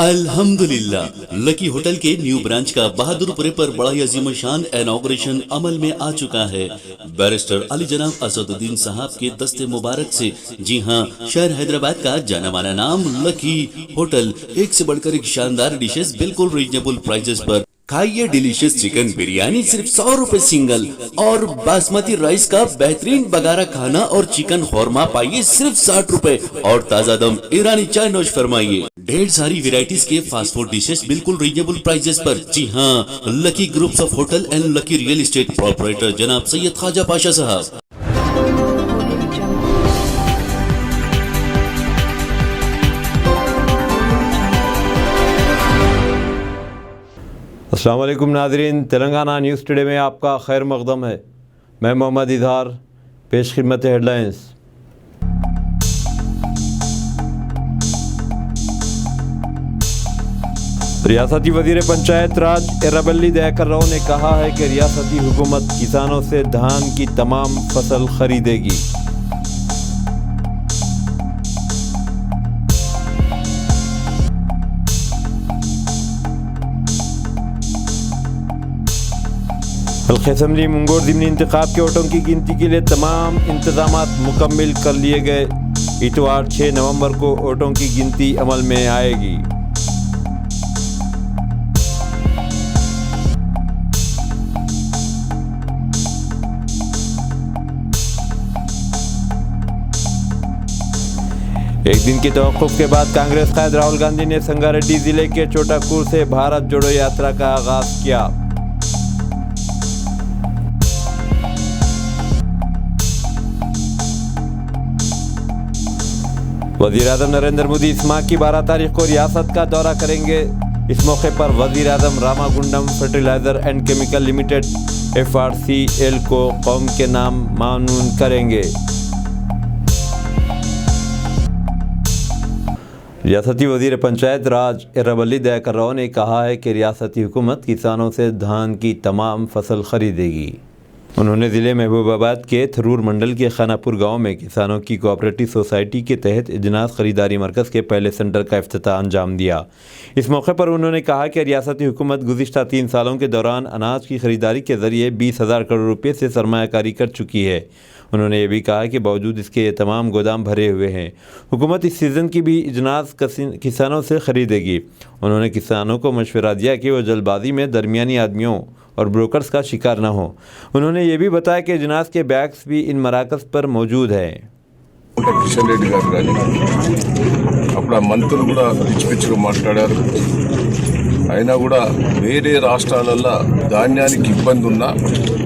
अल्हम्दुलिल्लाह lucky hotel के new branch का बहादुरपुरे पर बड़ा ही अजीम शान इनॉग्रेशन अमल में आ चुका है। बैरिस्टर अली जनाब असदुद्दीन साहब के दस्ते मुबारक से। जी हां, शहर हैदराबाद का जाना माना नाम लकी होटल। एक से बढ़कर एक शानदार डिशेस बिल्कुल रीजनेबल प्राइसेस पर। खाइए डिलीशियस चिकन बिरयानी सिर्फ 100 रुपए सिंगल, और बासमती राइस का बेहतरीन बगारा खाना और चिकन खौरमा पाइए सिर्फ 60 रुपए, और ताजा दम ईरानी चाय नोश फरमाइए। ढेर सारी वेराइटीज के फास्ट फूड डिशेस बिल्कुल रीजनेबल प्राइसेस पर। जी हाँ, lucky groups of hotel and lucky real estate proprietor जनाब सैयद ख्वाजा पाशा साहब। अस्सलाम वालेकुम नाज़रीन, तेलंगाना न्यूज़ टुडे में आपका खैर मक़दम है। मैं मोहम्मद इज़हार, पेश खिदमत हेडलाइंस। रियासती वज़ीर पंचायत राज एर्राबेल्ली दयाकर राव ने कहा है कि रियासती हुकूमत किसानों से धान की तमाम फसल खरीदेगी। हल्के असम्बली मुंगोर ज़िमनी इंतखाब के वोटों की गिनती के लिए तमाम इंतजामात मुकम्मिल कर लिए गए। इतवार 6 नवंबर को वोटों की गिनती अमल में आएगी। एक दिन की तवक्कुफ के बाद कांग्रेस कायद राहुल गांधी ने संगारेड्डी जिले के चोटाकूर से भारत जोड़ो यात्रा का आगाज किया। वज़ीर-ए-आज़म नरेंद्र मोदी इस माह की 12 तारीख को रियासत का दौरा करेंगे। इस मौके पर वज़ीर-ए-आज़म Ramagundam fertiliser and chemical limited FRCL को कौम के नाम मानून करेंगे। रियासती वज़ीर पंचायत राज एर्राबेल्ली दयाकर राव ने कहा है कि रियासती हुकूमत किसानों से धान की तमाम फसल खरीदेगी। उन्होंने ज़िले महबूबाबाद के थरूर मंडल के खानापुर गांव में किसानों की कोऑपरेटिव सोसाइटी के तहत इजनास ख़रीदारी मरकज़ के पहले सेंटर का इफ्तिताह अंजाम दिया। इस मौके पर उन्होंने कहा कि रियासती हुकूमत गुज़िश्ता 3 सालों के दौरान अनाज की ख़रीदारी के ज़रिए 20,000 करोड़ रुपये से सरमायाकारी कर चुकी है। उन्होंने ये भी कहा कि बावजूद इसके ये तमाम गोदाम भरे हुए हैं। हुकूमत इस सीज़न की भी इजनास किसानों से ख़रीदेगी। उन्होंने किसानों को मशवरा दिया कि वह जल्दबाजी में दरमियानी आदमियों और ब्रोकर्स का शिकार न हो। उन्होंने ये भी बताया कि इजनास के बैग्स भी इन मराकज़ पर मौजूद हैं। కిషన్ రెడ్డి గారు కానీ అప్పుడు ఆ మంత్రులు కూడా పిచ్చి పిచ్చిగా మాట్లాడారు. అయినా కూడా వేరే రాష్ట్రాలల్లో ధాన్యానికి ఇబ్బంది ఉన్నా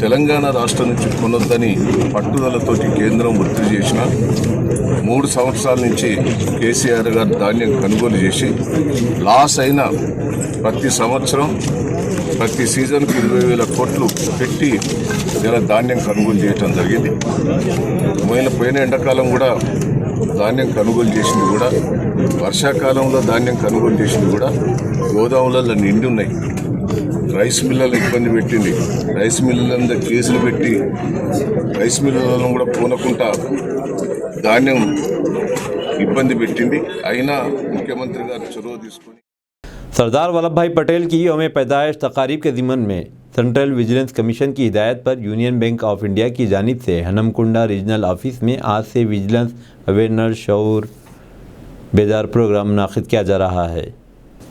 తెలంగాణ రాష్ట్రం నుంచి కొనొద్దని పట్టుదలతోటి కేంద్రం ఒత్తిడి చేసిన 3 సంవత్సరాల నుంచి కేసీఆర్ గారు ధాన్యం కొనుగోలు చేసి లాస్ అయిన ప్రతి సంవత్సరం ప్రతి సీజన్కు 20,000 కోట్లు పెట్టి ఇలా ధాన్యం కొనుగోలు చేయటం జరిగింది. పోయిన ఎండాకాలం కూడా ధాన్యం కొనుగోలు చేసింది కూడా, వర్షాకాలంలో ధాన్యం కొనుగోలు చేసింది కూడా గోదాములలో నిండి ఉన్నాయి. రైస్ మిల్లర్లు ఇబ్బంది పెట్టింది. రైస్ మిల్లర్ల కేసులు పెట్టి రైస్ మిల్లర్లను కూడా పూనకుండా ధాన్యం ఇబ్బంది పెట్టింది. అయినా ముఖ్యమంత్రి గారు చొరవ తీసుకొని सरदार वल्लभ भाई पटेल की यौम पैदाइश तकारीब के ज़िमन में सेंट्रल विजिलेंस कमीशन की हिदायत पर यूनियन बैंक ऑफ इंडिया की जानिब से हनमकुंडा रीजनल ऑफिस में आज से विजिलेंस अवेयरनेस शऊर बेदार प्रोग्राम मुनाक़िद किया जा रहा है।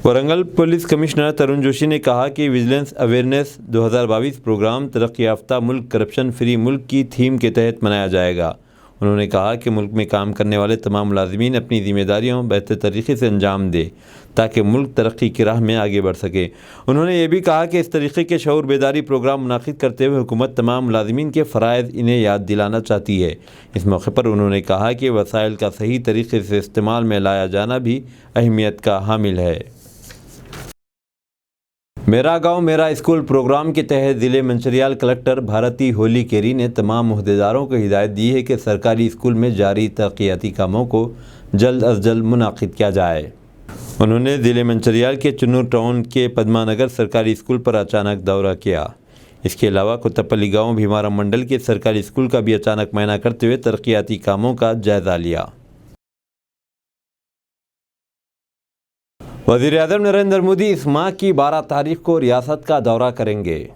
वरंगल पुलिस कमिश्नर तरुण जोशी ने कहा कि विजिलेंस अवेयरनेस 2022 प्रोग्राम तरक्की याफ्ता मुल्क करप्शन फ्री मुल्क की थीम के तहत मनाया जाएगा। उन्होंने कहा कि मुल्क में काम करने वाले तमाम मुलाज़िमीन अपनी ज़िम्मेदारियों बेहतर तरीके से अंजाम दे ताकि मुल्क तरक्की की राह में आगे बढ़ सके। उन्होंने ये भी कहा कि इस तरीके के शऊर बेदारी प्रोग्राम मुनाक़िद करते हुए हुकूमत तमाम मुलाज़िमीन के फ़राइज़ इन्हें याद दिलाना चाहती है। इस मौके पर उन्होंने कहा कि वसाइल का सही तरीके से इस्तेमाल में लाया जाना भी अहमियत का हामिल है। मेरा गांव मेरा स्कूल प्रोग्राम के तहत ज़िले मंचिरियाल कलेक्टर भारती होली केरी ने तमाम मुहदेदारों को हिदायत दी है कि सरकारी स्कूल में जारी तरक्याती कामों को जल्द अज जल्द मुनाक़िद किया जाए। उन्होंने ज़िले मंचिरियाल के चुनूर टाउन के पद्मानगर सरकारी स्कूल पर अचानक दौरा किया। इसके अलावा कुतपल्ली गाँव भीमाराम मंडल के सरकारी स्कूल का भी अचानक मुआयना करते हुए तरक्याती कामों का जायज़ा लिया। वज़ीर-ए-आज़म नरेंद्र मोदी इस माह की 12 तारीख को रियासत का दौरा करेंगे।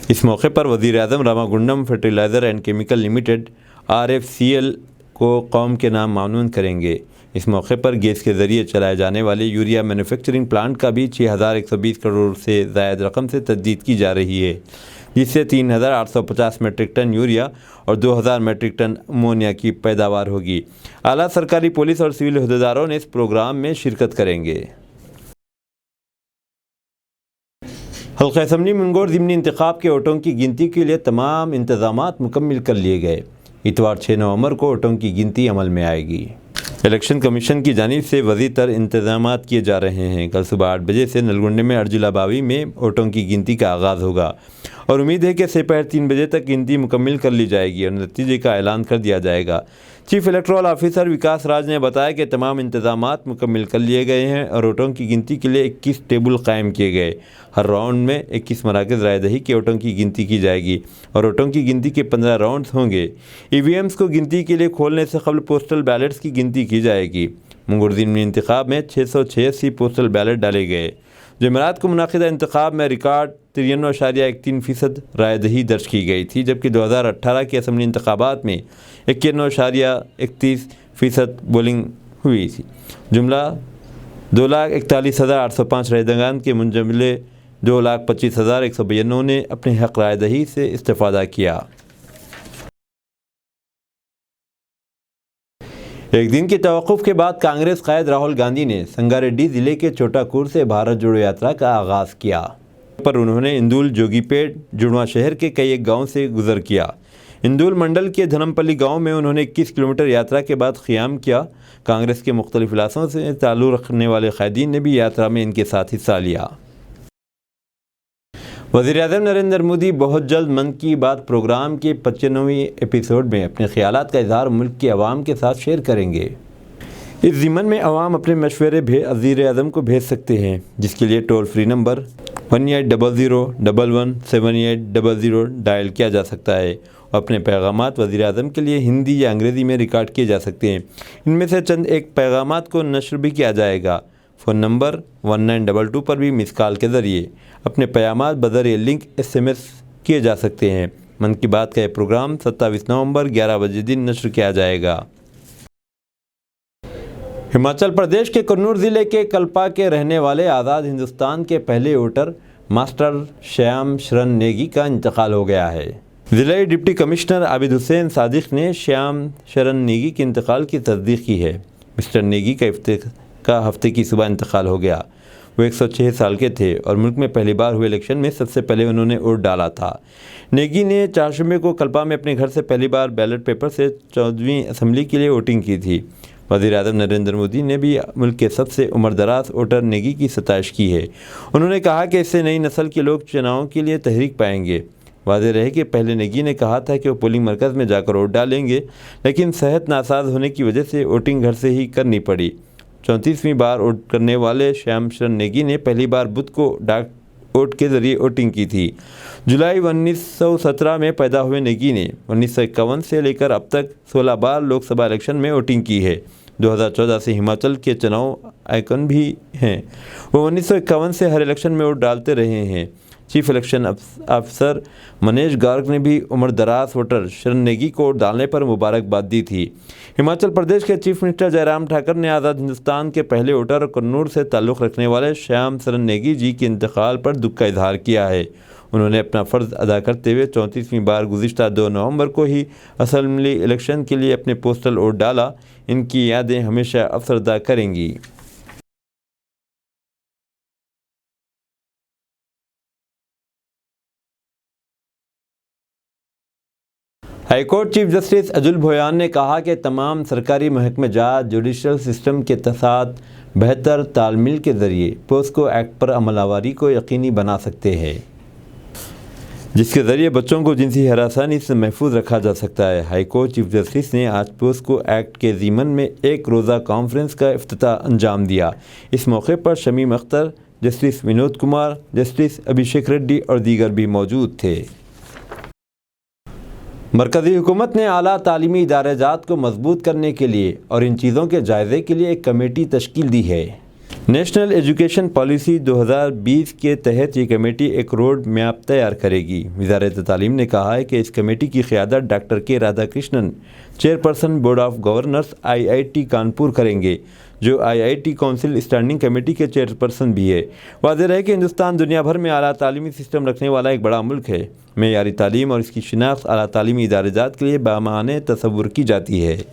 इस मौके पर वज़ीर-ए-आज़म Ramagundam fertiliser and chemical limited RFCL को कौम के नाम मामून करेंगे। इस मौके पर गैस के ज़रिए चलाए जाने वाले यूरिया मैन्युफैक्चरिंग प्लांट का भी 6,120 करोड़ से ज़ायद रकम से तजदीद की जा रही है, जिससे 3,850 मेट्रिक टन यूरिया और 2,000 मेट्रिक टन अमोनिया की पैदावार होगी। आला सरकारी पुलिस और सिविल अहदेदारों ने इस प्रोग्राम में शिरकत करेंगे। हल्का असम्बली मुंगोर ज़िमनी इंतखाब के वोटों की गिनती के लिए तमाम इंतज़ामात मुकम्मल कर लिए गए। इतवार 6 नवंबर को वोटों की गिनती अमल में आएगी। इलेक्शन कमीशन की जानिब से वज़ीद तर इंतज़ामात किए जा रहे हैं। कल सुबह 8 बजे से नलगुंडे में अर्जुलाबावी में वोटों की गिनती का आगाज़ होगा और उम्मीद है कि दोपहर 3 बजे तक गिनती मुकम्मल कर ली जाएगी और नतीजे का ऐलान कर दिया जाएगा। चीफ इलेक्टोरल ऑफिसर विकास राज ने बताया कि तमाम इंतज़ामात मुकम्मल कर लिए गए हैं और वोटों की गिनती के लिए 21 टेबल कायम किए गए। हर राउंड में 21 मराकज़ रायदही के वोटों की गिनती की जाएगी और वोटों की गिनती के 15 राउंड्स होंगे। EVMs को गिनती के लिए खोलने से कबल पोस्टल बैलेट्स की गिनती की जाएगी। मुंगोर ज़िमनी इंतखाब में 686 पोस्टल बैलेट डाले गए। जुमेरात को मुनाकिदा इंतखाब में रिकॉर्ड 93.13% रायदही दर्ज की गई थी, जबकि 2018 के असम्बली इंतखाबात में 91.31% पोलिंग हुई थी। जुमला 2,41,805 रायदगान के मुंजमले 2,25,192 ने अपने हक़ रायदही से इस्तेफ़ादा किया। एक दिन की तवक़्क़ुफ़ के बाद कांग्रेस क़ायद राहुल गांधी ने संगारेड्डी ज़िले के चोटाकूर से भारत जोड़ो यात्रा का आगाज़ किया। पर उन्होंने इंदुल, जोगीपेट, जुड़वा शहर के कई एक गाँव से गुज़र किया। इंदुल मंडल के धनमपल्ली गांव में उन्होंने 21 किलोमीटर यात्रा के बाद क़ियाम किया। कांग्रेस के मुख्तलिफ़ इलाक़ों से ताल्लुक़ रखने वाले क़ायदीन ने भी यात्रा में इनके साथ हिस्सा लिया। वज़ीर-ए-आज़म नरेंद्र मोदी बहुत जल्द मन की बात प्रोग्राम के 95वें एपिसोड में अपने ख़यालात का इज़हार मुल्क की आवाम के साथ शेयर करेंगे। इस ज़िम्मन में आवाम अपने मशवरे वज़ीर-ए-आज़म को भेज सकते हैं, जिसके लिए टोल फ्री नंबर 1800117800 डायल किया जा सकता है और अपने पैगामात वज़ीर-ए-आज़म के लिए हिंदी या अंग्रेज़ी में रिकॉर्ड किए जा सकते हैं। इनमें से चंद एक पैगामात को नशर भी किया जाएगा। फ़ोन नंबर 1922 पर भी मिस कॉल के ज़रिए अपने पैगामात बज़रिए लिंक SMS किए जा सकते हैं। मन की बात का यह प्रोग्राम 27 नवंबर 11 बजे दिन नशर किया जाएगा। हिमाचल प्रदेश के कन्नूर ज़िले के कल्पा के रहने वाले आज़ाद हिंदुस्तान के पहले वोटर मास्टर श्याम शरण नेगी का इंतकाल हो गया है। ज़िले डिप्टी कमिश्नर आबिद हुसैन सादिक ने श्याम शरण नेगी के इंतकाल की तस्दीक की है। मिस्टर नेगी का हफ्ते की सुबह इंतकाल हो गया। वो 106 साल के थे और मुल्क में पहली बार हुए इलेक्शन में सबसे पहले उन्होंने वोट डाला था। नेगी ने 4 जुम्मे को कल्पा में अपने घर से पहली बार बैलेट पेपर से 14वीं असम्बली के लिए वोटिंग की थी। वज़ीर-ए-आज़म नरेंद्र मोदी ने भी मुल्क के सबसे उम्रदराज वोटर नेगी की सताइश की है। उन्होंने कहा कि इससे नई नस्ल के लोग चुनाव के लिए तहरीक पाएंगे। वाज़ेह रहे कि पहले नेगी ने कहा था कि वो पोलिंग मरकज़ में जाकर वोट डालेंगे, लेकिन सेहत नासाज होने की वजह से वोटिंग घर से ही करनी पड़ी। 34वीं बार वोट करने वाले श्याम शरण नेगी ने पहली बार बुध को डाक वोट के ज़रिए वोटिंग की थी। जुलाई 1917 में पैदा हुए नेगी ने 1951 से लेकर अब तक 16 बार लोकसभा इलेक्शन में वोटिंग की है। 2014 से हिमाचल के चुनाव आइकन भी हैं। वो 1951 से हर इलेक्शन में वोट डालते रहे हैं। चीफ इलेक्शन अफसर मनीष गार्ग ने भी उम्रदराज वोटर शरण नेगी को वोट डालने पर मुबारकबाद दी थी। हिमाचल प्रदेश के चीफ मिनिस्टर जयराम ठाकर ने आज़ाद हिंदुस्तान के पहले वोटर और कन्नूर से ताल्लुक़ रखने वाले श्याम शरण नेगी जी के इंतकाल पर दुख का इजहार किया है। उन्होंने अपना फ़र्ज़ अदा करते हुए 34वीं बार गुज़िश्ता 2 नवंबर को ही असम्बली इलेक्शन के लिए अपने पोस्टल वोट डाला। इनकी यादें हमेशा अफसरदा करेंगी। हाईकोर्ट चीफ जस्टिस अजुल भोयान ने कहा कि तमाम सरकारी महकमे जात जुडिशल सिस्टम के साथ बेहतर तालमेल के ज़रिए पोस्को एक्ट पर अमलावरी को यकीनी बना सकते हैं, जिसके ज़रिए बच्चों को जिनसी हरासानी से महफूज रखा जा सकता है। हाईकोर्ट चीफ जस्टिस ने आज पोस्को एक्ट के ज़ीमन में एक रोज़ा कॉन्फ्रेंस का इफ्तिताह अंजाम दिया। इस मौके पर शमीम अख्तर, जस्टिस विनोद कुमार, जस्टिस अभिषेक रेड्डी और दीगर भी मौजूद थे। मरकज़ी हुकूमत ने आला तालीमी इदारे जात को मजबूत करने के लिए और इन चीज़ों के जायज़े के लिए एक कमेटी तश्कील दी है। नेशनल एजुकेशन पॉलिसी 2020 के तहत ये कमेटी एक रोड मैप तैयार करेगी। वज़ारत तालीम ने कहा है कि इस कमेटी की क़ियादत डॉक्टर के Radhakrishnan, chairperson board of governors IIT Kanpur करेंगे, जो IIT काउंसिल स्टैंडिंग कमेटी के चेयरपर्सन भी है। वाज़ेह है कि हिंदुस्तान दुनिया भर में आला तालीमी सिस्टम रखने वाला एक बड़ा मुल्क है। मेयारी तालीम और इसकी शिनाख्त आला तालीमी इदारेजात के लिए बामाने तसव्वुर की जाती है।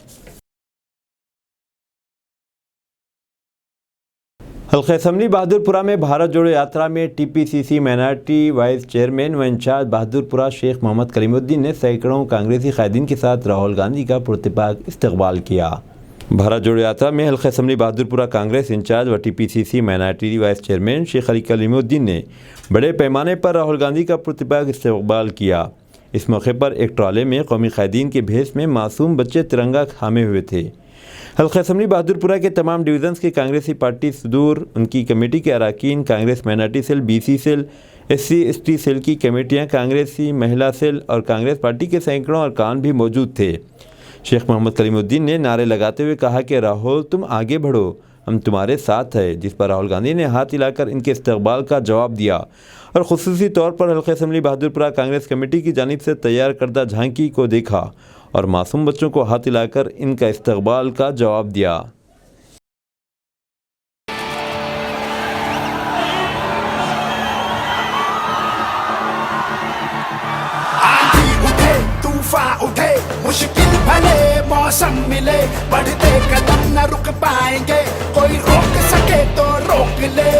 हल्का असम्बली बहादुरपुरा में भारत जोड़ो यात्रा में TPCC माइनॉरिटी वाइस चेयरमैन व इंचार्ज बहादुरपुरा शेख मोहम्मद कलीमुद्दीन ने सैकड़ों कांग्रेसी कायदीन के साथ राहुल गांधी का पुरतपाक इस्तकबाल किया। भारत जोड़ो यात्रा में हल्का असम्बली बहादुरपुरा कांग्रेस इंचार्ज व TPCC minority vice chairman Sheikh Ali Kalimuddin ने बड़े पैमाने पर राहुल गांधी का पुरतपाक इस्तकबाल किया। इस मौके पर एक ट्राले में कौमी कायदीन के भेस में मासूम बच्चे तिरंगा थामे हुए थे। हल्का असम्बली बहादुरपुरा के तमाम डिवीज़न्स की कांग्रेसी पार्टी सदूर, उनकी कमेटी के अरकान, Congress minority cell, BC cell, SC/ST cell की कमेटियां, कांग्रेसी महिला सेल और कांग्रेस पार्टी के सैकड़ों अरकान भी मौजूद थे। शेख मोहम्मद कलीमुद्दीन ने नारे लगाते हुए कहा कि राहुल तुम आगे बढ़ो, हम तुम्हारे साथ हैं, जिस पर राहुल गांधी ने हाथ हिलाकर इनके इस्तकबाल का जवाब दिया और ख़ुसूसी तौर पर हल्का असम्बली बहादुरपुरा कांग्रेस कमेटी की जानिब से तैयार करदा झांकी को देखा और मासूम बच्चों को हाथ हिलाकर इनका इस्तकबाल का जवाब दिया। आंधी उठे, तूफान उठे, मुश्किल भले मौसम मिले, बढ़ते कदम न रुक पाएंगे, कोई रोक सके तो रोक ले।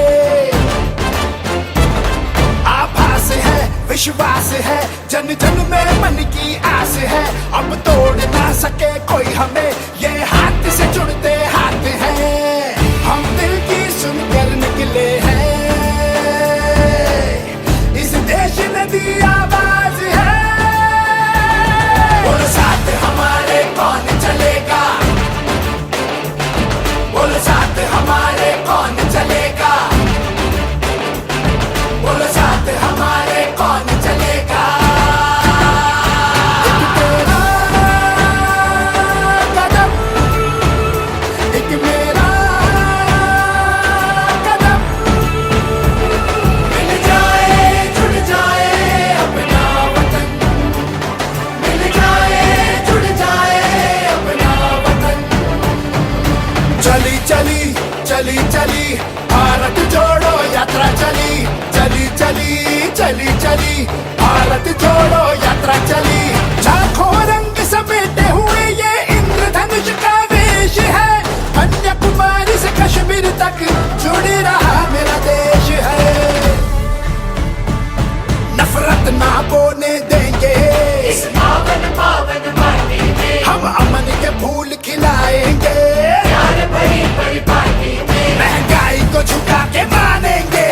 आभास है, विश्वास है, जन जन में मन की आस है, अब तोड़ ना सके कोई हमें, ये हाथ से जुड़ते हाथ हैं, हम दिल की सुनकर निकले हैं, इस देश ने दी आवाज है, बोलो साथ हमारे कौन चलेगा, बोलो साथ हमारे कौन चलेगा, बोलो साथ हमारे कौन चलेगा। एक तेरा कदम, एक मेरा कदम, मिल जाए जुड़ जाए अपना वतन, मिल जाए जुड़ जाए अपना वतन। चली चली चली चली भारत जोड़ो यात्रा चली, चली चली चली चली भारत जोड़ो यात्रा चली, लाखों रंग समेटे हुए ये इंद्रधनुष का वेश है, कन्याकुमारी से कश्मीर तक जुड़ रहा मेरा देश है, नफरत ना बोने देंगे इस पावन पावन माटी में, हम अमन के फूल खिलाएंगे, प्यार भरी भरी पार्टी में, महंगाई को झुका के मानेंगे,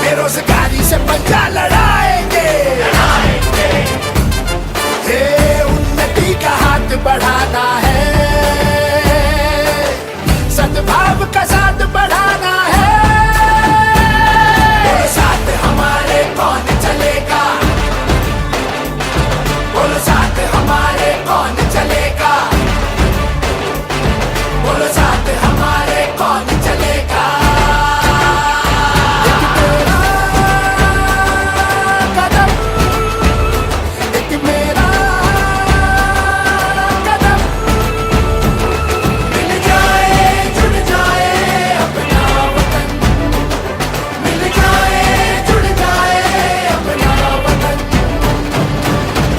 बेरोजगारी से पंजा लड़ाएंगे, हे उन्नति का हाथ बढ़ाना है, सद्भाव का साथ बढ़ाना है, बोलो साथ हमारे कौन चलेगा, बोलो साथ हमारे कौन चलेगा, बोलो साथ हमारे कौन चलेगा।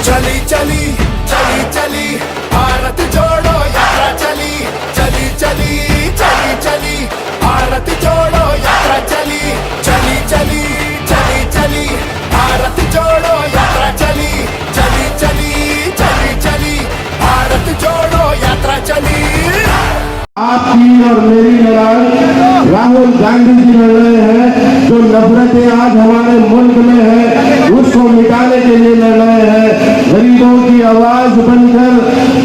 चली चली चली चली भारत जोड़ो यात्रा चली, चली चली चली चली भारत जोड़ो यात्रा चली, चली चली चली चली भारत जोड़ो यात्रा चली, चली चली चली चली भारत जोड़ो यात्रा चली। आपकी और मेरी लड़ाई राहुल गांधी जी लड़ रहे हैं, जो नफरतें आज हमारे मुल्क में है उसको मिटाने के लिए लड़ रहे हैं, गरीबों की आवाज बनकर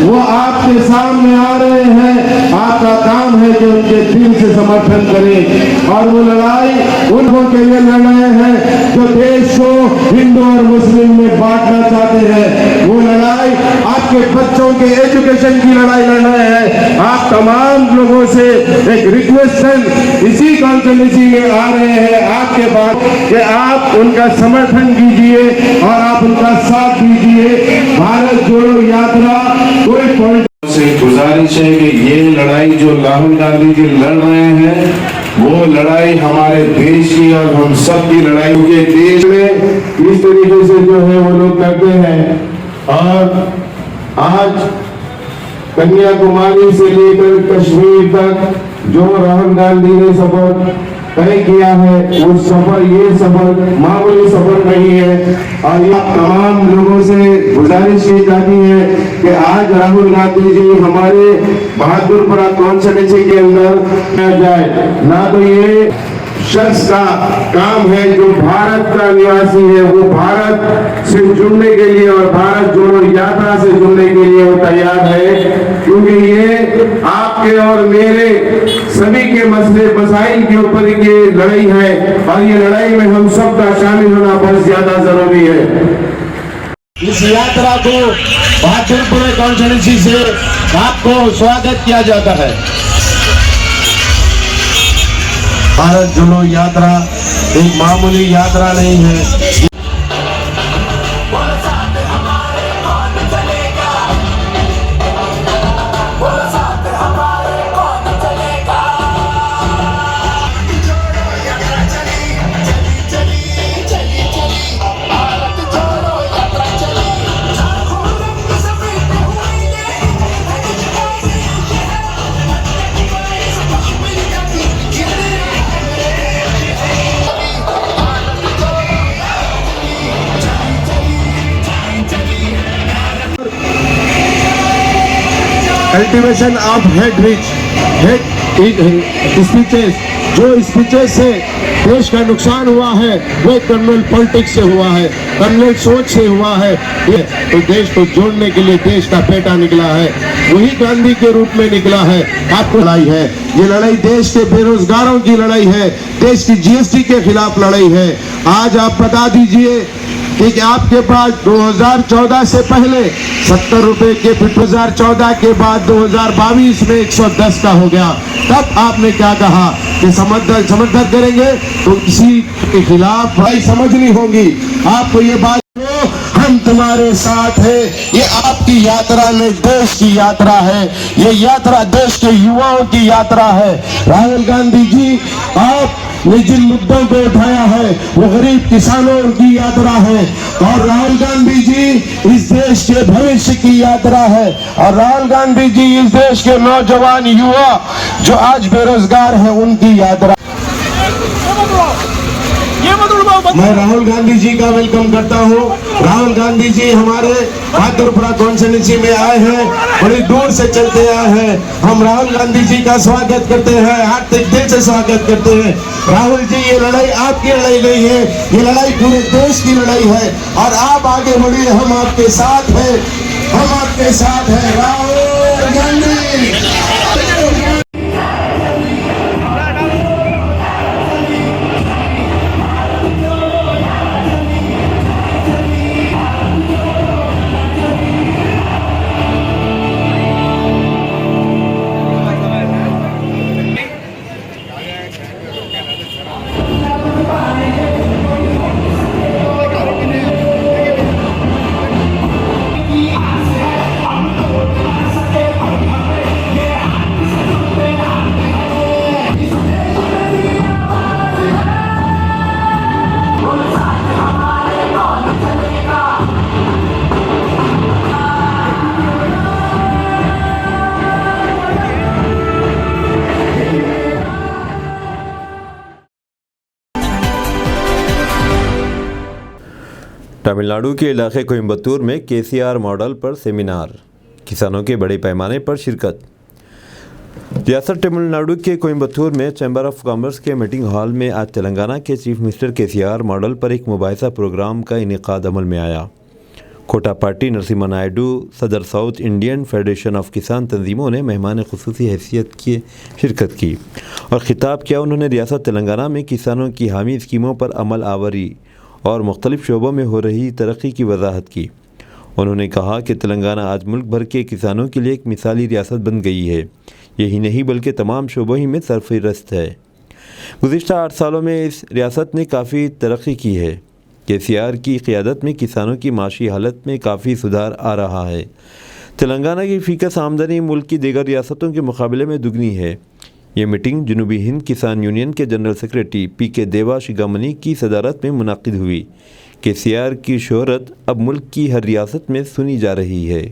वो आपके सामने आ रहे हैं, आपका काम है कि उनके दिल से समर्थन करें। और वो लड़ाई उनको के लिए लड़ रहे हैं जो देश को हिंदू और मुस्लिम में बांटना चाहते हैं। वो लड़ाई आपके बच्चों के एजुकेशन की लड़ाई लड़ रहे हैं। आप तमाम लोगों से एक रिक्वेस्ट इसी कॉन्स्टिट्यूंसी में आ रहे हैं आपके पास कि आप उनका समर्थन कीजिए और आप उनका साथ दीजिए। भारत जोड़ो यात्रा कोई पॉइंट से गुजारिश है कि ये लड़ाई जो राहुल गांधी जी लड़ रहे हैं वो लड़ाई हमारे देश की और हम सब की लड़ाई के देश में इस तरीके से जो है वो लोग करते हैं। और आज कन्याकुमारी से लेकर कश्मीर तक जो राहुल गांधी ने सफर तय किया है वो सफर, ये सफर मामूली सफर नहीं है। और ये तमाम लोगों से गुजारिश की जाती है कि आज राहुल गांधी जी हमारे बहादुरपुरा कॉन्स्टिट्यूंसी के अंदर आ जाए। ना तो ये शख्स का काम है जो भारत का निवासी है, वो भारत से जुड़ने के लिए और भारत जोड़ो यात्रा से जुड़ने के लिए वो तैयार है, क्योंकि ये आपके और मेरे सभी के मसले मसाइल के ऊपर ये लड़ाई है और ये लड़ाई में हम सब का शामिल होना बहुत ज्यादा जरूरी है। इस यात्रा को बहादुरपुर कॉन्स्टिट्यूंसी से आपको स्वागत किया जाता है। भारत जोड़ो यात्रा एक मामूली यात्रा नहीं है। कल्टीवेशन ऑफ हेड स्पीचेस, जो स्पीचेस से देश का नुकसान हुआ है वो कम्युनल पॉलिटिक्स से हुआ है, कम्युनल सोच से हुआ है। ये तो देश को जोड़ने के लिए देश का बेटा निकला है, वही गांधी के रूप में निकला है। आपको लड़ाई है, ये लड़ाई देश के बेरोजगारों की लड़ाई है, देश की जीएसटी के खिलाफ लड़ाई है। आज आप बता दीजिए कि आपके पास 2014 से पहले 70 रुपए के, 2014 के बाद 2022 में 110 का हो गया। तब आपने क्या कहा कि समर्थन करेंगे तो किसी के खिलाफ भाई समझनी होगी। आपको ये बात, हम तुम्हारे साथ है, ये आपकी यात्रा नहीं देश की यात्रा है, ये यात्रा देश के युवाओं की यात्रा है। राहुल गांधी जी आपने जिन मुद्दों को उठाया है वो गरीब किसानों की यात्रा है, और राहुल गांधी जी इस देश के भविष्य की यात्रा है, और राहुल गांधी जी इस देश के नौजवान युवा जो आज बेरोजगार है उनकी यात्रा। मैं राहुल गांधी जी का वेलकम करता हूं। राहुल गांधी जी हमारे बहादुरपुरा कॉन्स्टिट्यूंसी में आए हैं, बड़ी दूर से चलते आए हैं। हम राहुल गांधी जी का स्वागत करते हैं, हार्दिक दिल से स्वागत करते हैं। राहुल जी, ये लड़ाई आपकी लड़ाई नहीं है, ये लड़ाई पूरे देश की लड़ाई है, और आप आगे बढ़िए, हम आपके साथ हैं, हम आपके साथ हैं। राहुल गांधी तमिलनाडु के इलाके कोयम्बतूर में केसीआर मॉडल पर सेमिनार, किसानों के बड़े पैमाने पर शिरकत। रियासत तमिलनाडु के कोयम्बतूर में चैम्बर ऑफ कॉमर्स के मीटिंग हॉल में आज तेलंगाना के चीफ मिनिस्टर केसीआर मॉडल पर एक मुबाहिसा प्रोग्राम का इनेकाद अमल में आया। कोटापाटी नरसिम्हा नायडू, सदर साउथ इंडियन फेडरेशन ऑफ किसान तंजीमों ने मेहमान खुसूसी हैसियत की शिरकत की और ख़िताब किया। उन्होंने रियासत तेलंगाना में किसानों की हामी स्कीमों पर अमल आवरी और मुख्तलिफ़ शोबों में हो रही तरक्की की वजाहत की। उन्होंने कहा कि तेलंगाना आज मुल्क भर के किसानों के लिए एक मिसाली रियासत बन गई है। यही नहीं बल्कि तमाम शोबों ही में सरफहरिस्त है। गुज़िश्ता 8 सालों में इस रियासत ने काफ़ी तरक्की की है। KCR की क़ियादत में किसानों की माशी हालत में काफ़ी सुधार आ रहा है। तेलंगाना की फ़ीकस आमदनी मुल्क की दीगर रियासतों के मुकाबले में दुगनी है। ये मीटिंग जनूबी हिंद किसान यूनियन के जनरल सेक्रेटरी PK देवा शिगामणी की सदारत में मुनाकिद हुई। KCR की शोहरत अब मुल्क की हर रियासत में सुनी जा रही है।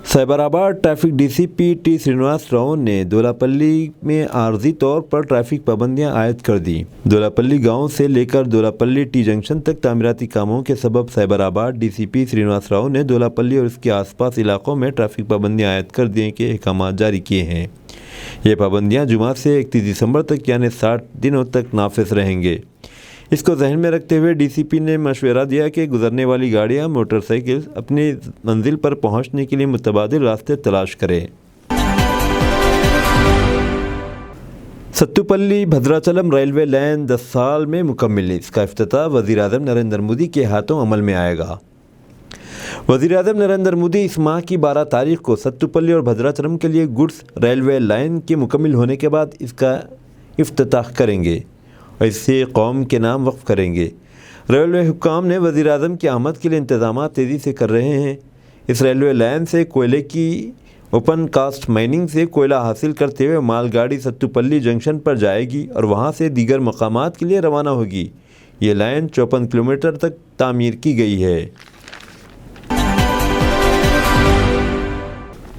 Cyberabad traffic DCP T Srinivas Rao ने दोलापल्ली में आर्जी तौर पर ट्रैफिक पाबंदियां आयद कर दी। दोलापल्ली गांव से लेकर दोलापल्ली T जंक्शन तक तामीराती कामों के सबब साइबराबाद DCP श्रीनिवास राव ने दोलापल्ली और इसके आसपास इलाकों में ट्रैफिक पाबंदियां आयद कर देने के अहकाम जारी किए हैं। ये पाबंदियां जुमा से 31 दिसंबर तक यानी 60 दिनों तक नाफिज रहेंगे। इसको जहन में रखते हुए DCP ने मशवरा दिया कि गुजरने वाली गाड़ियां मोटरसाइकिल अपनी मंजिल पर पहुंचने के लिए मुतबादिल रास्ते तलाश करें। सत्तुपल्ली भद्राचलम रेलवे लाइन 10 साल में मुकम्मल। इसका इफ्तिताह वज़ीर-ए-आज़म नरेंद्र मोदी के हाथों अमल में आएगा। वज़ीर-ए-आज़म नरेंद्र मोदी इस माह की 12 तारीख को सत्तुपल्ली और भद्राचलम के लिए गुड्स रेलवे लाइन के मुकम्मल होने के बाद इसका इफ्तिताह करेंगे और इसे कौम के नाम वक्फ करेंगे। रेलवे हुक्काम ने वज़ीर-ए-आज़म की आमद के लिए इंतज़ाम तेज़ी से कर रहे हैं। इस रेलवे लाइन से कोयले की ओपन कास्ट माइनिंग से कोयला हासिल करते हुए मालगाड़ी सत्तुपल्ली जंक्शन पर जाएगी और वहां से दीगर मकामात के लिए रवाना होगी। ये लाइन 54 किलोमीटर तक तामीर की गई है।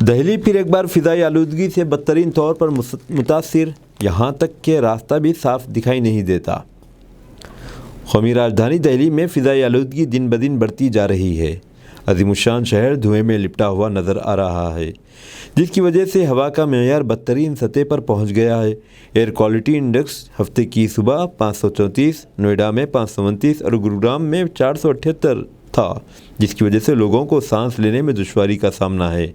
दिल्ली फिर एक बार फ़िज़ाई आलूदगी से बदतरीन तौर पर मुतासिर, यहाँ तक कि रास्ता भी साफ दिखाई नहीं देता। कौमी राजधानी दिल्ली में फ़िज़ाई आलूदगी दिन ब दिन बढ़ती जा रही है। अज़ीमुश्शान शहर धुएं में लिपटा हुआ नज़र आ रहा है, जिसकी वजह से हवा का मेयार बदतरीन सतह पर पहुँच गया है। एयर क्वालिटी इंडेक्स हफ्ते की सुबह 534, नोएडा में 529 और गुरुग्राम में 478 था, जिसकी वजह से लोगों को सांस लेने में दुश्वारी का सामना है।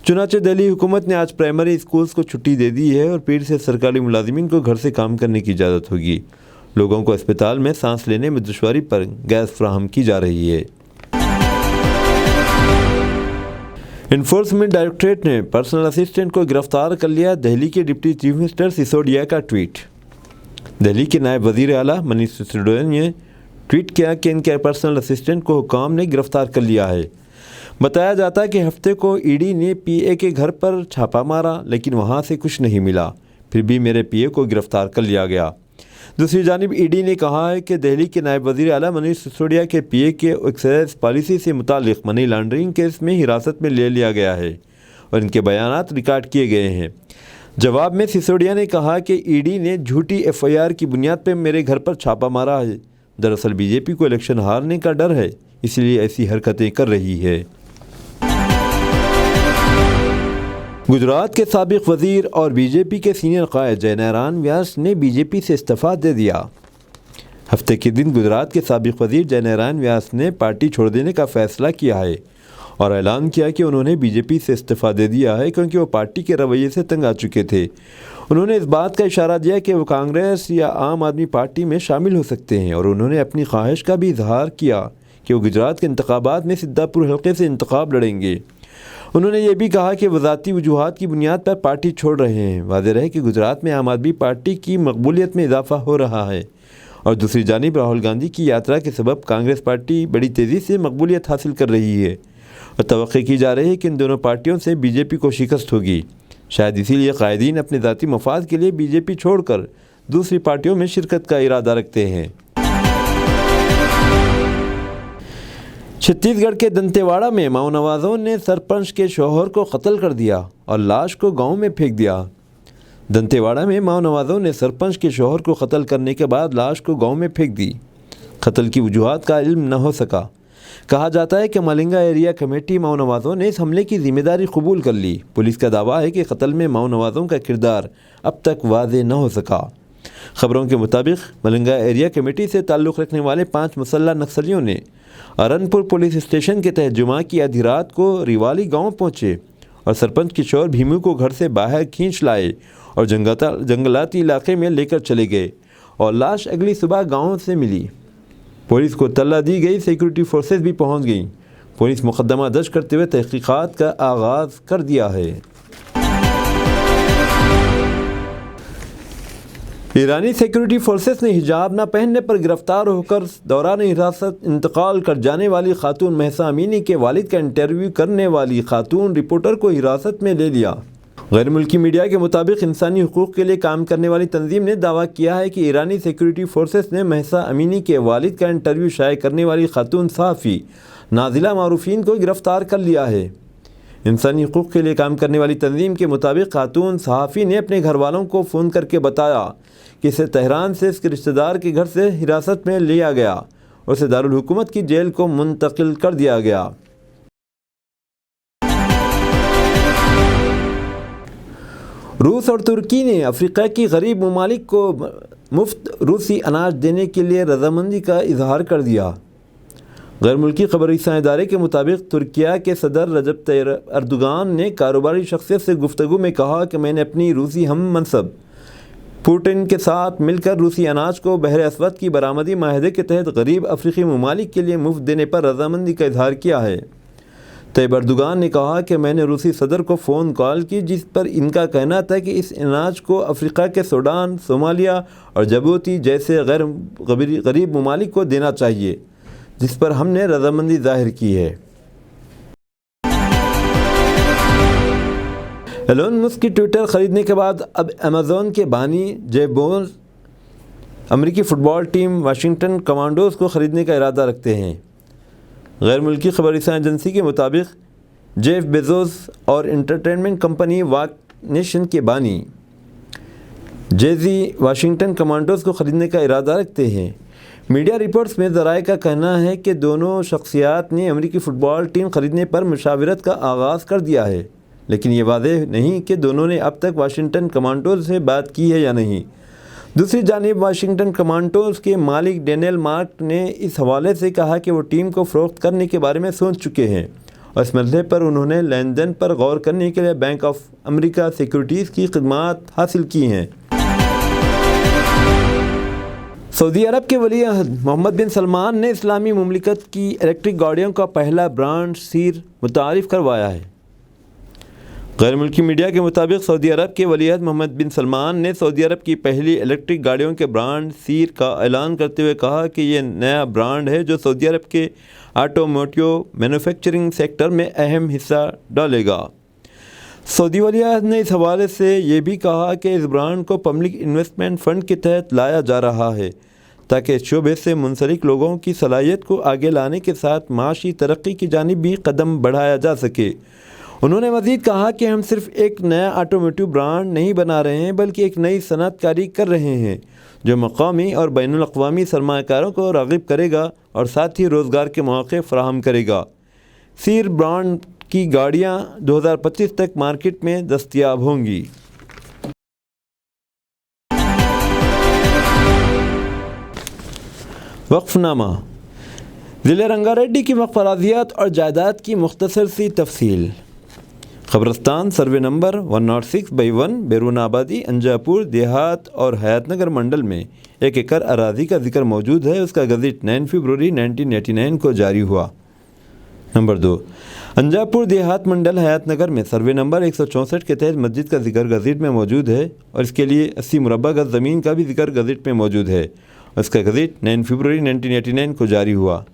चुनांचे दिल्ली हुकूमत ने आज प्राइमरी स्कूल्स को छुट्टी दे दी है और पीर से सरकारी मुलाजिमीन को घर से काम करने की इजाज़त होगी। लोगों को अस्पताल में सांस लेने में दुश्वारी पर गैस फ्राहम की जा रही है। इन्फोर्समेंट डायरेक्टरेट ने पर्सनल असिस्टेंट को गिरफ्तार कर लिया। दिल्ली के डिप्टी चीफ मिनिस्टर सिसोदिया का ट्वीट। दिल्ली के नायब वज़ीर आला मनीष सिसोदिया ने ट्वीट किया कि इनके पर्सनल असिस्टेंट को हुकाम ने गिरफ्तार कर लिया है। बताया जाता है कि हफ्ते को ईडी ने PA के घर पर छापा मारा, लेकिन वहां से कुछ नहीं मिला। फिर भी मेरे PA को गिरफ्तार कर लिया गया। दूसरी जानिब ईडी ने कहा है कि दिल्ली के नायब वज़ीर आला मनीष सिसोदिया के PA के एक्साइज पॉलिसी से मुतालिक मनी लॉन्ड्रिंग केस में हिरासत में ले लिया गया है और इनके बयानात रिकॉर्ड किए गए हैं। जवाब में सिसोदिया ने कहा कि ईडी ने झूठी FIR की बुनियाद पर मेरे घर पर छापा मारा है। दरअसल BJP को इलेक्शन हारने का डर है, इसलिए ऐसी हरकतें कर रही है। गुजरात के साबिक वज़ीर और BJP के सीनियर कायद जयनारायण व्यास ने BJP से इस्तीफ़ा दे दिया। हफ्ते के दिन गुजरात के साबिक वज़ीर जयनारायण व्यास ने पार्टी छोड़ देने का फ़ैसला किया है और ऐलान किया कि उन्होंने BJP से इस्तीफ़ा दे दिया है क्योंकि वो पार्टी के रवैये से तंग आ चुके थे। उन्होंने इस बात का इशारा दिया कि वो कांग्रेस या आम आदमी पार्टी में शामिल हो सकते हैं और उन्होंने अपनी ख्वाहिश का भी इजहार किया कि वो गुजरात के इंतखाबात में सिद्धापुर हल्के से इंतखाब लड़ेंगे। उन्होंने ये भी कहा कि वज़ाती वजूहात की बुनियाद पर पार्टी छोड़ रहे हैं। वाज़ेह है कि गुजरात में आम आदमी पार्टी की मकबूलियत में इजाफा हो रहा है और दूसरी जानिब राहुल गांधी की यात्रा के सबब कांग्रेस पार्टी बड़ी तेज़ी से मकबूलियत हासिल कर रही है और तवक्को की जा रही है कि इन दोनों पार्टियों से BJP को शिकस्त होगी। शायद इसीलिए कायदीन अपने ज़ाती मफाद के लिए BJP छोड़कर दूसरी पार्टियों में शिरकत का इरादा रखते हैं। छत्तीसगढ़ के दंतेवाड़ा में माओनवाजों ने सरपंच के शौहर को कत्ल कर दिया और लाश को गांव में फेंक दिया। दंतेवाड़ा में माओनवाजों ने सरपंच के शौहर को कत्ल करने के बाद लाश को गांव में फेंक दी। कत्ल की वजूहात का इल्म न हो सका। कहा जाता है कि मलिंगा एरिया कमेटी माओनवाजों ने इस हमले की जिम्मेदारी कबूल कर ली। पुलिस का दावा है कि कत्ल में माओनवाजों का किरदार अब तक वाज़ेह न हो सका। खबरों के मुताबिक मलंगा एरिया कमेटी से ताल्लुक़ रखने वाले 5 मुसल्लह नक्सलियों ने अरनपुर पुलिस स्टेशन के तहत जुमा की आधी रात को रिवाली गांव पहुंचे और सरपंच किशोर भीमू को घर से बाहर खींच लाए और जंगलाती इलाके में लेकर चले गए और लाश अगली सुबह गांव से मिली। पुलिस को तल्ला दी गई, सिक्योरिटी फोर्सेस भी पहुंच गईं। पुलिस मुकदमा दर्ज करते हुए तहकीकात का आगाज़ कर दिया है। ईरानी सिक्योरिटी फोर्सेस ने हिजाब न पहनने पर गिरफ्तार होकर दौरान हिरासत इंतकाल कर जाने वाली खातून महसा अमीनी के वालिद का इंटरव्यू करने वाली खातून रिपोर्टर को हिरासत में ले लिया। गैर मुल्की मीडिया के मुताबिक इंसानी हुकूक़ के लिए काम करने वाली तंजीम ने दावा किया है कि ईरानी सिक्योरिटी फोर्सेस ने महसा अमीनी के वालिद का इंटरव्यू शाये करने वाली खातून सहाफ़ी नाजिला मारूफीन को गिरफ़्तार कर लिया है। इंसानी हुकूक़ के लिए काम करने वाली तंजीम के मुताबिक खातून सहाफ़ी ने अपने घर वालों को फ़ोन करके बताया कि इसे तेहरान से इसके रिश्तेदार के घर से हिरासत में लिया गया और उसे दारुल हुकूमत की जेल को मुंतकिल कर दिया गया। रूस और तुर्की ने अफ्रीका की गरीब ममालिक को मुफ्त रूसी अनाज देने के लिए रजामंदी का इजहार कर दिया। गैर मुल्की खबरसां इदारे के मुताबिक तुर्किया के सदर रजब तैयब अर्दोगान ने कारोबारी शख्सियत से गुफ्तगू में कहा कि मैंने अपनी रूसी हम मनसब पुतिन के साथ मिलकर रूसी अनाज को बहर अस्वद की बरामदी माहदे के तहत गरीब अफ्रीकी ममालिक के लिए मुफ्त देने पर रजामंदी का इजहार किया है। तैयब अर्दोगान ने कहा कि मैंने रूसी सदर को फ़ोन कॉल की जिस पर इनका कहना था कि इस अनाज को अफ्रीका के सूडान, सोमालिया और जबूती जैसे गरीब ममालिक को देना चाहिए, जिस पर हमने रजामंदी जाहिर की है। एलोन मस्क की ट्विटर ख़रीदने के बाद अब अमेज़न के बानी जेफ बेज़ोस अमेरिकी फ़ुटबॉल टीम वाशिंगटन कमांडोज़ को ख़रीदने का इरादा रखते हैं। गैर मुल्की खबरसां एजेंसी के मुताबिक जेफ बेज़ोस और एंटरटेनमेंट कंपनी वाक नेशन के बानी जेजी वाशिंगटन कमांडोज़ को ख़रीदने का इरादा रखते हैं। मीडिया रिपोर्ट्स में ज़राए का कहना है कि दोनों शख्सियात ने अमेरिकी फ़ुटबॉल टीम ख़रीदने पर मुशावरत का आगाज़ कर दिया है, लेकिन ये वाज़ेह नहीं कि दोनों ने अब तक वाशिंगटन कमांडोज़ से बात की है या नहीं। दूसरी जानिब वाशिंगटन कमांडोज़ के मालिक डेनियल मार्क ने इस हवाले से कहा कि वो टीम को फ़रोख्त करने के बारे में सोच चुके हैं और इस मसले पर उन्होंने लेन देन पर गौर करने के लिए बैंक ऑफ अमेरिका सिक्योरिटीज़ की खिदमात हासिल की हैं। सऊदी अरब के वली अहद मोहम्मद बिन सलमान ने इस्लामी मुमलिकत की इलेक्ट्रिक गाड़ियों का पहला ब्रांड सीर मुतारिफ़ करवाया है। गैर मुल्की मीडिया के मुताबिक सऊदी अरब के वली अहद मोहम्मद बिन सलमान ने सऊदी अरब की पहली इलेक्ट्रिक गाड़ियों के ब्रांड सीर का ऐलान करते हुए कहा कि यह नया ब्रांड है जो सऊदी अरब के ऑटोमोटिव मैन्युफैक्चरिंग सेक्टर में अहम हिस्सा डालेगा। सऊदी वली अहद ने इस हवाले से ये भी कहा कि इस ब्रांड को पब्लिक इन्वेस्टमेंट फ़ंड के तहत लाया जा रहा है ताकि इस शोबे से मुंसलिक लोगों की सलाहियत को आगे लाने के साथ माशी तरक्की की जानिब भी कदम बढ़ाया जा सके। उन्होंने मज़ीद कहा कि हम सिर्फ एक नया ऑटोमोटिव ब्रांड नहीं बना रहे हैं बल्कि एक नई सनअतकारी कर रहे हैं जो मकामी और बैनुल अक़वामी सरमायाकारों को राग़िब करेगा और साथ ही रोज़गार के मौक़े फ़राहम करेगा। सीर ब्रांड की गाड़ियाँ 2025 तक मार्केट में दस्तयाब होंगी। वक्फ़नामा ज़िले रंगारेड्डी की वक्फ़ अराज़ियात और जायदाद की मुख्तसर सी तफसील। क़ब्रिस्तान सर्वे नंबर 106/1 बैरून आबादी अंजापुर देहात और हयातनगर मंडल में 1 एकड़ अराज़ी का जिक्र मौजूद है। उसका गज़ट 9 फरवरी 1989 को जारी हुआ। नंबर 2 अंजापुर देहात मंडल हयातनगर में सर्वे नंबर 164 के तहत मस्जिद का जिक्र गज़ट में मौजूद है और इसके लिए 80 मुरब्बा गज़ ज़मीन का भी जिक्र गज़ट में मौजूद है। उसका गज़ट 9 फरवरी 1989 को जारी हुआ।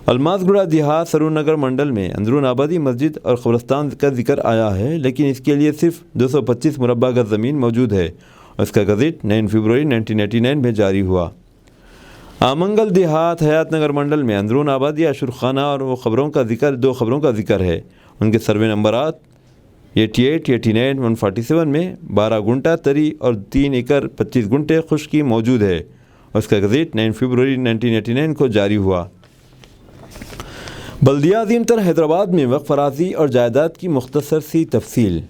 अलमासगुड़ा देहात सरूनगर मंडल में अंदरून आबादी मस्जिद और क़ब्रिस्तान का जिक्र आया है, लेकिन इसके लिए सिर्फ 225 मुरब्बा गज़ ज़मीन मौजूद है। उसका गज़ट 9 फरवरी 1989 में जारी हुआ। आमंगल देहात हयातनगर मंडल में अंदरून आबादी अशुर खाना और वो ख़बरों का जिक्र 2 ख़बरों का जिक्र है। उनके सर्वे नंबरात 88, 89, 147 में 12 गुंटा तरी और 3 एकड़ 25 गुंटे खुश्की मौजूद है। उसका गज़ट 9 फरवरी 1989 को जारी हुआ। बल्दिया अज़ीम तर हैदराबाद में वक्फ़ अराज़ी और जायदाद की मुख्तसर सी तफसील।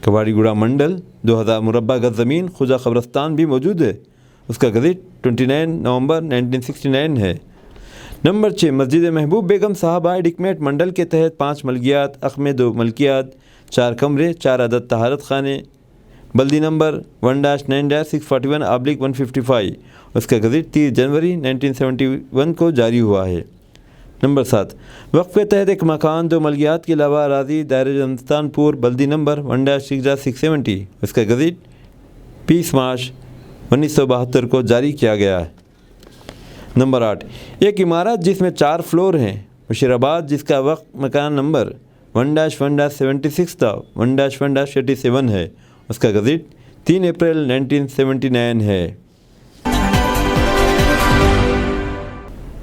कवाड़ीगुड़ा मंडल 2000 मुरब्बा गज ज़मीन खुजा कब्रस्तान भी मौजूद है। उसका गज़िट 29 नवंबर 1969 है। नंबर 6 मस्जिद महबूब बेगम साहबा डिकमेट मंडल के तहत 5 मलकियात, अक़मे 2 मलकियात, 4 कमरे, 4 अदद तहारत खाने, बल्दी नंबर 1-641/155। उसका गज़िट 30 जनवरी 1971 को जारी हुआ है। नंबर 7 वक्फ़ के तहत एक मकान 2 मलकियात के अलावा अराज़ी दायरे जनस्तानपुर, बल्दी नंबर 1-6/670। उसका गज़िट 20 मार्च 1972 को जारी किया गया है। नंबर 8 एक इमारत जिसमें 4 फ्लोर हैं, मुशीराबाद, जिसका वक्फ मकान नंबर 1-1-76 था 1-1-87 है। उसका गज़िट 3 अप्रैल 1979 है।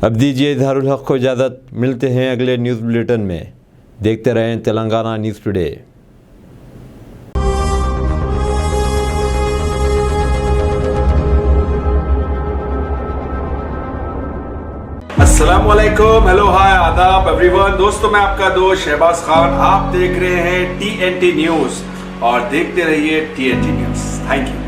अब दीजिए इजहारुल हक़ को इजाज़त। मिलते हैं अगले न्यूज़ बुलेटिन में। देखते रहें तेलंगाना न्यूज़ टुडे। अस्सलामुअलैकुम, हेलो, हाय, आदाब एवरीवन। दोस्तों, मैं आपका दोस्त शहबाज खान। आप देख रहे हैं TNT न्यूज़ और देखते रहिए TNT न्यूज़। Thank you.